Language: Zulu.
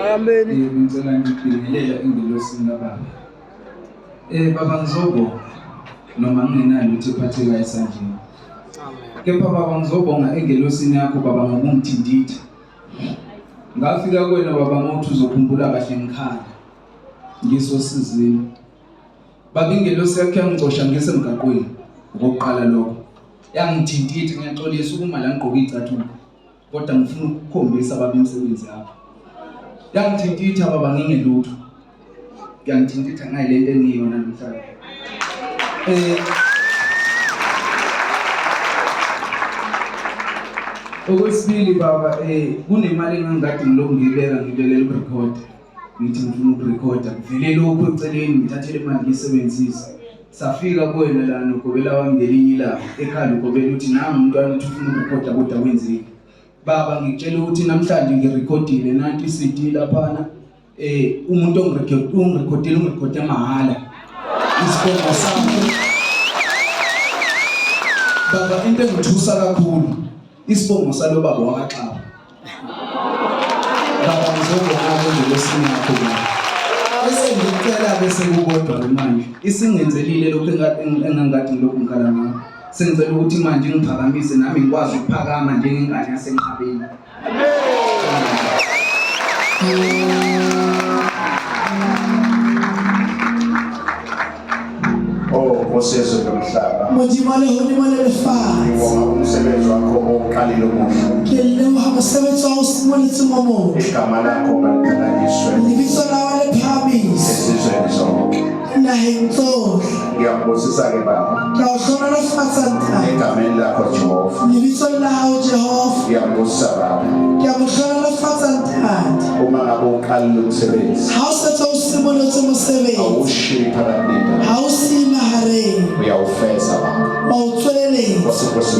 Amen. Ngicela ngibingelela ingelosini kaBaba. Baba ngizobonga noma ngingenalo ukuthi ephatheka esandleni. Kepha Baba ngizobonga engelosini yakho Baba ngokungithinditha. Ngafika kuwena Baba ngokuthi uzokhumbula kahle ngikhala. Ngisosizini. Baba ingelosi yakho yangicosha ngisemgaqweni ngokuqala lokho. Yangithinditha ngiyaxolisa ukuma la ngigqoka izicathulo. Kodwa ngifuna ukukhombisa Baba imisebenzi yakho. Yangithinditha Baba ngingelutho. Yangithinditha ngayilento engiyona namhlanje. Okwesibili Baba kunemali engangikade ngilokhu ngibekela ukurecord. Ngithi ngifuna ukurecorda vele lokho eceleni ngithathele imali ngisebenzise. Safika kuwena la nogobela wami ngelinye ilanga ekhaya ugobela uthi nami umntwana uthi ufuna ukurecorda kodwa wenzeni. Baba ngikutshela ukuthi namhlanje ngirecordile nanti iCD laphana umuntu ongirecordile mahhala. Isibongo sami. Baba into engithusa kakhulu isibongo salo baba wakaXaba. Baba ngizobonga ngelosini yakho Baba. Bese ngicela bese kukodwa manje isingenzelile lokho engangikade ngilokhu ngikhala ngakho. Sengicela ukuthi manje ngiphakamise nami ngikwazi ukuphakama njengengane yasenqabeni. Oh Nkosi yezwe nomhlaba. Modimale hodimale lefatshe. Ngibonga umsebenzi wakho oqalile omuhle. Ke leboha mosebetsi wa ho simoletse momo. Igama lakho malithanyiswe Lebitso la hao le phahamiswe esizweni sonke. naheng tsohle. Ngiyakubusisa ke Baba. Ke a o hlohonolofatsa ntate. Egameni lakho Jehova. Lebitsong la hao Jehova. Ngiyakubusisa Baba. Ke a mo hlohonolofatsa ntate. Uma ngabe uqalile umsebenzi Ha o setse o simoletse mosebetsi, awushiyi phakathi ha o siye mahareng, uyawufeza Baba. wa o tsweleletsa. Nkosi